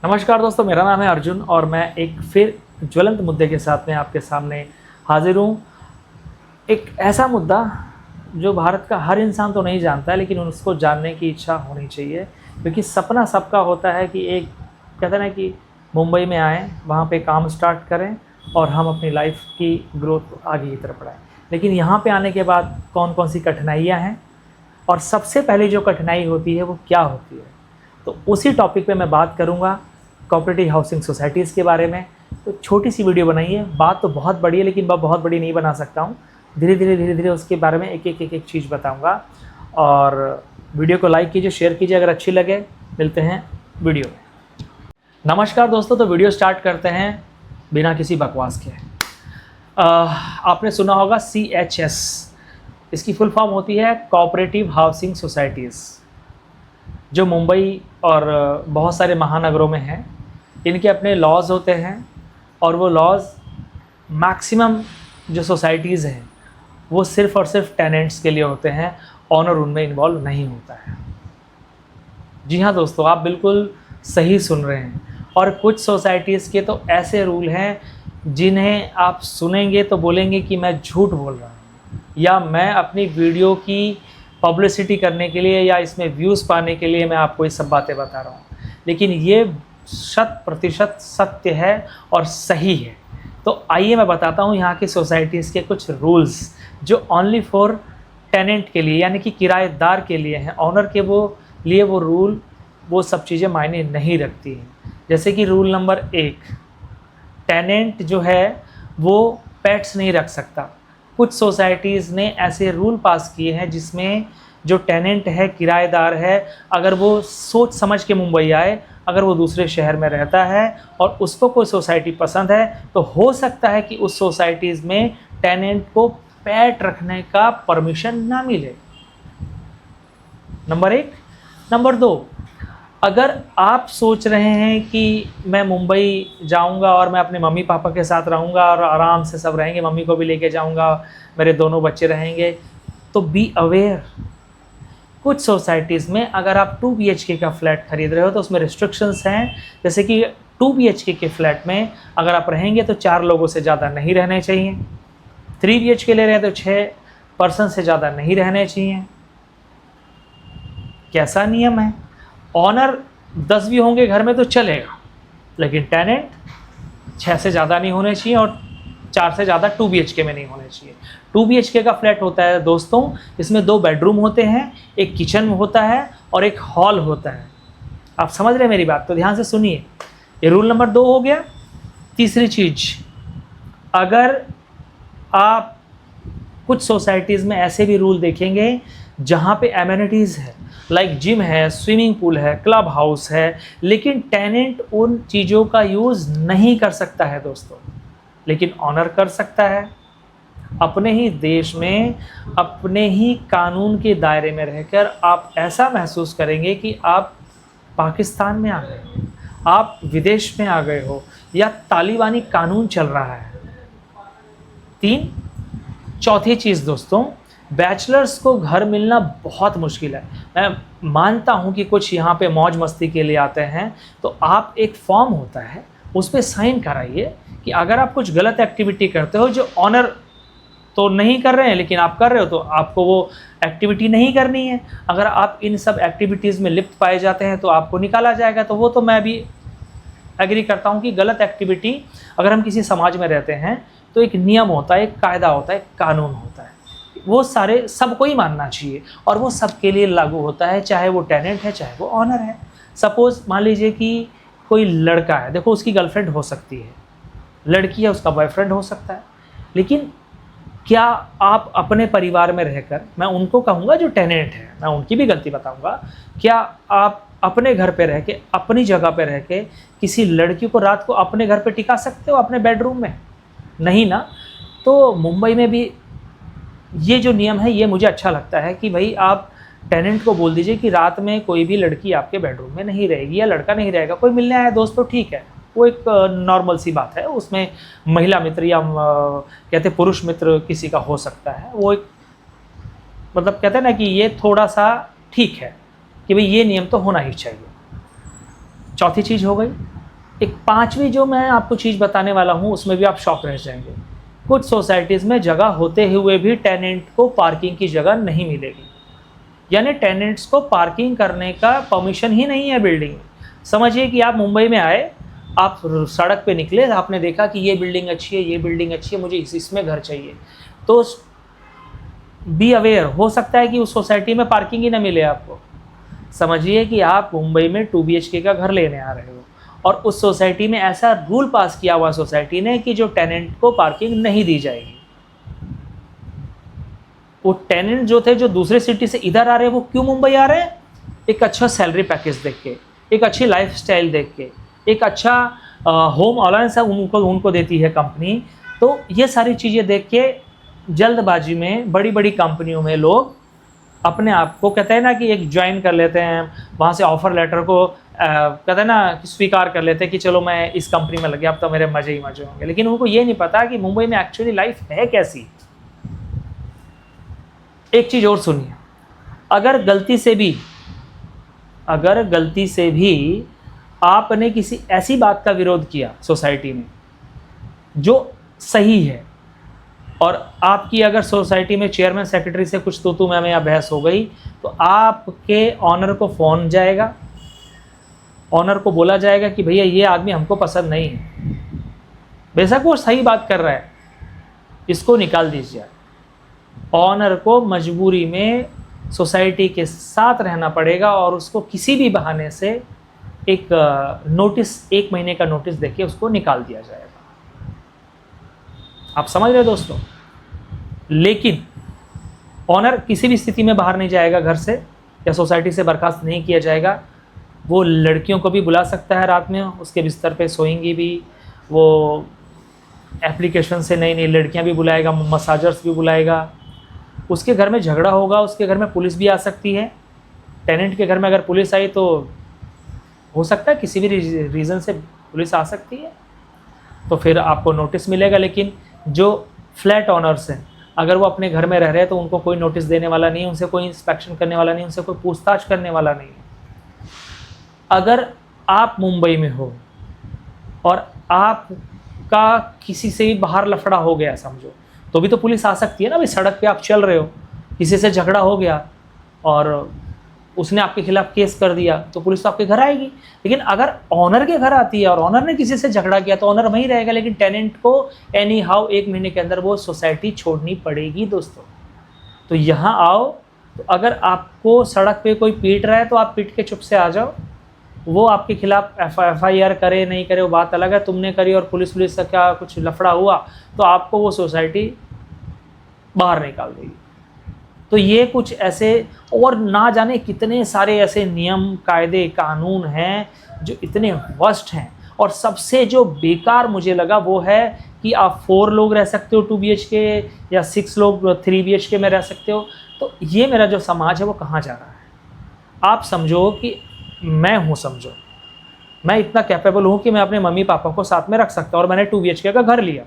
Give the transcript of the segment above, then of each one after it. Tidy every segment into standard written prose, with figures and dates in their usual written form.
नमस्कार दोस्तों, मेरा नाम है अर्जुन और मैं एक फिर ज्वलंत मुद्दे के साथ में आपके सामने हाजिर हूँ। एक ऐसा मुद्दा जो भारत का हर इंसान तो नहीं जानता है, लेकिन उसको जानने की इच्छा होनी चाहिए, क्योंकि सपना सबका होता है कि एक कहते हैं ना कि मुंबई में आएँ, वहाँ पे काम स्टार्ट करें और हम अपनी लाइफ की ग्रोथ को आगे की तरफ बढ़ाएँ। लेकिन यहाँ पे आने के बाद कौन कौन सी कठिनाइयाँ हैं और सबसे पहले जो कठिनाई होती है वो क्या होती है, तो उसी टॉपिक पे मैं बात करूँगा, कोऑपरेटिव हाउसिंग सोसाइटीज़ के बारे में। तो छोटी सी वीडियो बनाई है, बात तो बहुत बड़ी है लेकिन मैं बहुत बड़ी नहीं बना सकता हूँ। धीरे धीरे उसके बारे में एक चीज़ बताऊँगा। और वीडियो को लाइक कीजिए, शेयर कीजिए अगर अच्छी लगे। मिलते हैं वीडियो में। नमस्कार दोस्तों, तो वीडियो स्टार्ट करते हैं बिना किसी बकवास के। आपने सुना होगा CHS, इसकी फुल फॉर्म होती है कोऑपरेटिव हाउसिंग सोसाइटीज़, जो मुंबई और बहुत सारे महानगरों में हैं। इनके अपने लॉज होते हैं और वो लॉज मैक्सिमम जो सोसाइटीज़ हैं वो सिर्फ़ और सिर्फ टेनेंट्स के लिए होते हैं, ऑनर उनमें इन्वॉल्व नहीं होता है। जी हाँ दोस्तों, आप बिल्कुल सही सुन रहे हैं। और कुछ सोसाइटीज़ के तो ऐसे रूल हैं जिन्हें आप सुनेंगे तो बोलेंगे कि मैं झूठ बोल रहा हूँ, या मैं अपनी वीडियो की पब्लिसिटी करने के लिए या इसमें व्यूज़ पाने के लिए मैं आपको ये सब बातें बता रहा हूँ, लेकिन ये 100% सत्य है और सही है। तो आइए मैं बताता हूँ यहाँ की सोसाइटीज़ के कुछ रूल्स जो ओनली फॉर टेनेंट के लिए यानी कि किराएदार के लिए हैं। ऑनर के वो रूल वो सब चीज़ें मायने नहीं रखती हैं। जैसे कि रूल नंबर 1, टेनेंट जो है वो पेट्स नहीं रख सकता। कुछ सोसाइटीज़ ने ऐसे रूल पास किए हैं जिसमें जो टेनेंट है, किराएदार है, अगर वो सोच समझ के मुंबई आए, अगर वो दूसरे शहर में रहता है और उसको कोई सोसाइटी पसंद है, तो हो सकता है कि उस सोसाइटीज़ में टेनेंट को पेट रखने का परमिशन ना मिले। नंबर 1। नंबर 2, अगर आप सोच रहे हैं कि मैं मुंबई जाऊंगा और मैं अपने मम्मी पापा के साथ रहूंगा और आराम से सब रहेंगे, मम्मी को भी लेके जाऊंगा, मेरे दोनों बच्चे रहेंगे, तो बी अवेयर, कुछ सोसाइटीज़ में अगर आप 2 BHK का फ्लैट खरीद रहे हो तो उसमें रिस्ट्रिक्शंस हैं। जैसे कि 2 BHK के फ्लैट में अगर आप रहेंगे तो 4 लोगों से ज़्यादा नहीं रहने चाहिए। 3 BHK ले रहे हैं तो 6 पर्सन से ज़्यादा नहीं रहने चाहिए। कैसा नियम है? ऑनर 10 भी होंगे घर में तो चलेगा, लेकिन टेनेंट 6 से ज़्यादा नहीं होने चाहिए और 4 से ज़्यादा 2 BHK में नहीं होने चाहिए। 2 BHK का फ्लैट होता है दोस्तों, इसमें 2 बेडरूम होते हैं, एक किचन होता है और एक हॉल होता है। आप समझ रहे हैं मेरी बात? तो ध्यान से सुनिए। ये रूल नंबर 2 हो गया। तीसरी चीज़, अगर आप कुछ सोसाइटीज़ में ऐसे भी रूल देखेंगे जहाँ पे एमिनिटीज़ है, लाइक जिम है, स्विमिंग पूल है, क्लब हाउस है, लेकिन टेनेंट उन चीज़ों का यूज़ नहीं कर सकता है दोस्तों, लेकिन ऑनर कर सकता है। अपने ही देश में, अपने ही कानून के दायरे में रहकर आप ऐसा महसूस करेंगे कि आप पाकिस्तान में आ गए, आप विदेश में आ गए हो, या तालिबानी कानून चल रहा है। 3। चौथी चीज़ दोस्तों, बैचलर्स को घर मिलना बहुत मुश्किल है। मैं मानता हूँ कि कुछ यहाँ पे मौज मस्ती के लिए आते हैं, तो आप एक फॉर्म होता है उस पर साइन कराइए कि अगर आप कुछ गलत एक्टिविटी करते हो जो ऑनर तो नहीं कर रहे हैं लेकिन आप कर रहे हो, तो आपको वो एक्टिविटी नहीं करनी है। अगर आप इन सब एक्टिविटीज़ में लिप्त पाए जाते हैं तो आपको निकाला जाएगा। तो वो तो मैं भी एग्री करता हूँ कि गलत एक्टिविटी, अगर हम किसी समाज में रहते हैं तो एक नियम होता है, एक कायदा होता है, एक कानून होता है, वो सारे सबको ही मानना चाहिए और वो सबके लिए लागू होता है, चाहे वो टेनेंट है चाहे वो ऑनर है। सपोज़ मान लीजिए कि कोई लड़का है, देखो उसकी गर्लफ्रेंड हो सकती है, लड़की है उसका बॉयफ्रेंड हो सकता है, लेकिन क्या आप अपने परिवार में रहकर, मैं उनको कहूँगा जो टेनेंट है, मैं उनकी भी गलती बताऊँगा, क्या आप अपने घर पे रह के, अपनी जगह पे रह के किसी लड़की को रात को अपने घर पे टिका सकते हो अपने बेडरूम में? नहीं ना। तो मुंबई में भी ये जो नियम है ये मुझे अच्छा लगता है कि भाई आप टेनेंट को बोल दीजिए कि रात में कोई भी लड़की आपके बेडरूम में नहीं रहेगी या लड़का नहीं रहेगा। कोई मिलने आया दोस्त तो ठीक है, वो एक नॉर्मल सी बात है, उसमें महिला मित्र या कहते पुरुष मित्र किसी का हो सकता है, वो एक मतलब कहते हैं ना कि ये थोड़ा सा ठीक है कि भाई ये नियम तो होना ही चाहिए। चौथी चीज़ हो गई, एक पांचवी जो मैं आपको चीज़ बताने वाला हूँ उसमें भी आप शॉक रह जाएंगे। कुछ सोसाइटीज़ में जगह होते हुए भी टेनेंट को पार्किंग की जगह नहीं मिलेगी, यानी टेनेंट्स को पार्किंग करने का परमिशन ही नहीं है बिल्डिंग में। समझिए कि आप मुंबई में आए, आप सड़क पे निकले, आपने देखा कि ये बिल्डिंग अच्छी है, ये बिल्डिंग अच्छी है, मुझे इसमें घर चाहिए, तो बी अवेयर, हो सकता है कि उस सोसाइटी में पार्किंग ही ना मिले आपको। समझिए कि आप मुंबई में 2 BHK का घर लेने आ रहे हो और उस सोसाइटी में ऐसा रूल पास किया हुआ सोसाइटी ने कि जो टेनेंट को पार्किंग नहीं दी जाएगी। वो टेनेंट जो थे, जो दूसरे सिटी से इधर आ रहे हैं, वो क्यों मुंबई आ रहे हैं? एक अच्छा सैलरी पैकेज देख के, एक अच्छी लाइफस्टाइल देख के, एक अच्छा होम अलाउंस उनको देती है कंपनी। तो ये सारी चीज़ें देख के जल्दबाजी में बड़ी बड़ी कंपनियों में लोग अपने आप को, कहते हैं ना कि एक ज्वाइन कर लेते हैं, वहाँ से ऑफर लेटर को कहते हैं ना कि स्वीकार कर लेते हैं कि चलो मैं इस कंपनी में लग गया, अब तो मेरे मज़े ही मज़े होंगे। लेकिन उनको ये नहीं पता कि मुंबई में एक्चुअली लाइफ है कैसी। एक चीज़ और सुनिए, अगर गलती से भी आपने किसी ऐसी बात का विरोध किया सोसाइटी में जो सही है, और आपकी अगर सोसाइटी में चेयरमैन सेक्रेटरी से कुछ तू मैं या बहस हो गई, तो आपके ऑनर को फ़ोन जाएगा, ऑनर को बोला जाएगा कि भैया ये आदमी हमको पसंद नहीं है, बेशक वो सही बात कर रहा है, इसको निकाल दीजिए। ऑनर को मजबूरी में सोसाइटी के साथ रहना पड़ेगा और उसको किसी भी बहाने से एक नोटिस, 1 महीने का नोटिस देके उसको निकाल दिया जाएगा। आप समझ रहे दोस्तों? लेकिन ऑनर किसी भी स्थिति में बाहर नहीं जाएगा घर से, या सोसाइटी से बर्खास्त नहीं किया जाएगा। वो लड़कियों को भी बुला सकता है, रात में उसके बिस्तर पे सोएंगी भी, वो एप्लीकेशन से नई नई लड़कियां भी बुलाएगा, मसाजर्स भी बुलाएगा। उसके घर में झगड़ा होगा, उसके घर में पुलिस भी आ सकती है। टेनेंट के घर में अगर पुलिस आई तो हो सकता है किसी भी रीज़न से पुलिस आ सकती है, तो फिर आपको नोटिस मिलेगा। लेकिन जो फ्लैट ऑनर्स हैं, अगर वो अपने घर में रह रहे हैं तो उनको कोई नोटिस देने वाला नहीं है, उनसे कोई इंस्पेक्शन करने वाला नहीं, उनसे कोई पूछताछ करने वाला नहीं है। अगर आप मुंबई में हो और आपका किसी से भी बाहर लफड़ा हो गया समझो, तो भी तो पुलिस आ सकती है ना भाई। सड़क पे आप चल रहे हो, किसी से झगड़ा हो गया और उसने आपके खिलाफ केस कर दिया, तो पुलिस तो आपके घर आएगी। लेकिन अगर ऑनर के घर आती है और ऑनर ने किसी से झगड़ा किया तो ऑनर वहीं रहेगा, लेकिन टेनेंट को एनी हाउ 1 महीने के अंदर वो सोसाइटी छोड़नी पड़ेगी दोस्तों। तो यहाँ आओ, तो अगर आपको सड़क पे कोई पीट रहा है तो आप पीट के चुप से आ जाओ। वो आपके खिलाफ FIR करे नहीं करे वो बात अलग है, तुमने करी और पुलिस का क्या कुछ लफड़ा हुआ तो आपको वो सोसाइटी बाहर निकाल देगी। तो ये कुछ ऐसे और ना जाने कितने सारे ऐसे नियम कायदे कानून हैं जो इतने वर्स्ट हैं। और सबसे जो बेकार मुझे लगा वो है कि आप 4 लोग रह सकते हो 2 BHK या 6 लोग 3 BHK में रह सकते हो। तो ये मेरा जो समाज है वो कहाँ जा रहा है? आप समझो कि मैं हूँ, समझो मैं इतना कैपेबल हूँ कि मैं अपने मम्मी पापा को साथ में रख सकता हूँ, और मैंने 2 BHK का घर लिया,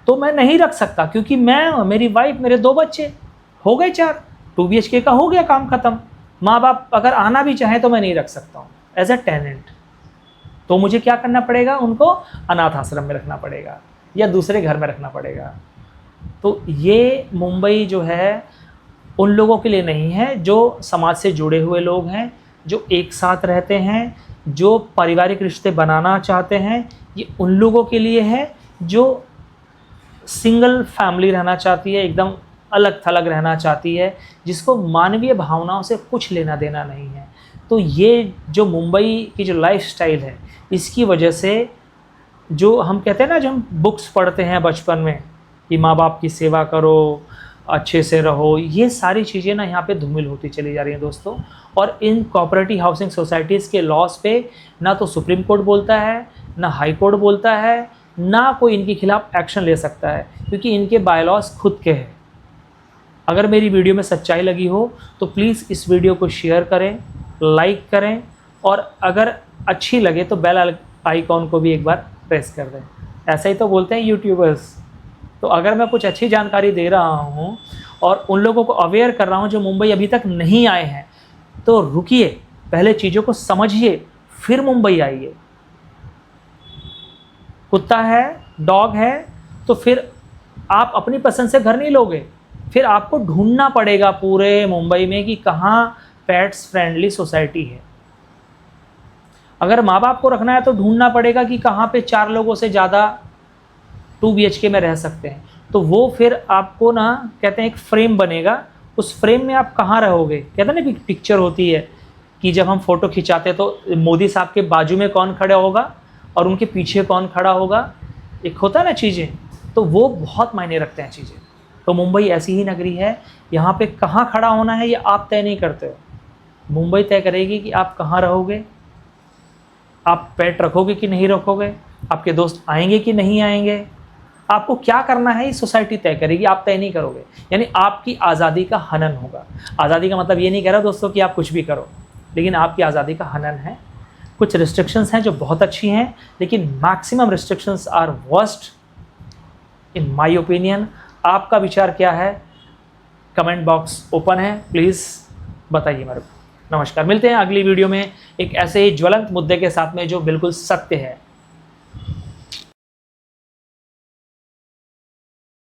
तो मैं नहीं रख सकता क्योंकि मैं, मेरी वाइफ, मेरे 2 बच्चे हो गए 4, 2 BHK का हो गया काम ख़त्म। माँ बाप अगर आना भी चाहें तो मैं नहीं रख सकता हूँ एज ए टेनेंट। तो मुझे क्या करना पड़ेगा? उनको अनाथ आश्रम में रखना पड़ेगा या दूसरे घर में रखना पड़ेगा। तो ये मुंबई जो है उन लोगों के लिए नहीं है जो समाज से जुड़े हुए लोग हैं, जो एक साथ रहते हैं, जो पारिवारिक रिश्ते बनाना चाहते हैं। ये उन लोगों के लिए है जो सिंगल फैमिली रहना चाहती है, एकदम अलग थलग रहना चाहती है, जिसको मानवीय भावनाओं से कुछ लेना देना नहीं है। तो ये जो मुंबई की जो लाइफस्टाइल है, इसकी वजह से जो हम कहते हैं ना, जो हम बुक्स पढ़ते हैं बचपन में कि माँ बाप की सेवा करो, अच्छे से रहो, ये सारी चीज़ें ना यहाँ पे धूमिल होती चली जा रही हैं दोस्तों। और इन कोऑपरेटिव हाउसिंग सोसाइटीज़ के लॉस पे ना तो सुप्रीम कोर्ट बोलता है, ना हाई कोर्ट बोलता है, ना कोई इनके खिलाफ एक्शन ले सकता है, क्योंकि इनके बायलॉज खुद के हैं। अगर मेरी वीडियो में सच्चाई लगी हो तो प्लीज़ इस वीडियो को शेयर करें, लाइक करें, और अगर अच्छी लगे तो बेल आइकॉन को भी एक बार प्रेस कर दें। ऐसा ही तो बोलते हैं यूट्यूबर्स। तो अगर मैं कुछ अच्छी जानकारी दे रहा हूँ और उन लोगों को अवेयर कर रहा हूँ जो मुंबई अभी तक नहीं आए हैं, तो रुकिए, पहले चीज़ों को समझिए, फिर मुंबई आइए। कुत्ता है, डॉग है, तो फिर आप अपनी पसंद से घर नहीं लोगे, फिर आपको ढूंढना पड़ेगा पूरे मुंबई में कि कहाँ पेट्स फ्रेंडली सोसाइटी है। अगर माँ बाप को रखना है तो ढूंढना पड़ेगा कि कहाँ पे 4 लोगों से ज़्यादा 2 BHK में रह सकते हैं। तो वो फिर आपको ना कहते हैं एक फ्रेम बनेगा, उस फ्रेम में आप कहाँ रहोगे। कहते हैं ना कि पिक्चर होती है कि जब हम फ़ोटो खिंचाते हैं तो मोदी साहब के बाजू में कौन खड़ा होगा और उनके पीछे कौन खड़ा होगा, एक होता है ना चीज़ें, तो वो बहुत मायने रखते हैं चीज़ें। तो मुंबई ऐसी ही नगरी है, यहाँ पे कहाँ खड़ा होना है ये आप तय नहीं करते हो, मुंबई तय करेगी कि आप कहाँ रहोगे, आप पेट रखोगे कि नहीं रखोगे, आपके दोस्त आएंगे कि नहीं आएंगे, आपको क्या करना है ये सोसाइटी तय करेगी, आप तय नहीं करोगे। यानी आपकी आज़ादी का हनन होगा। आज़ादी का मतलब ये नहीं कह रहा दोस्तों कि आप कुछ भी करो, लेकिन आपकी आज़ादी का हनन है। कुछ रिस्ट्रिक्शंस हैं जो बहुत अच्छी हैं, लेकिन maximum restrictions are worst in my opinion. आपका विचार क्या है? कमेंट बॉक्स ओपन है, प्लीज़ बताइए मेरे को। नमस्कार, मिलते हैं अगली वीडियो में एक ऐसे ही ज्वलंत मुद्दे के साथ में जो बिल्कुल सत्य है।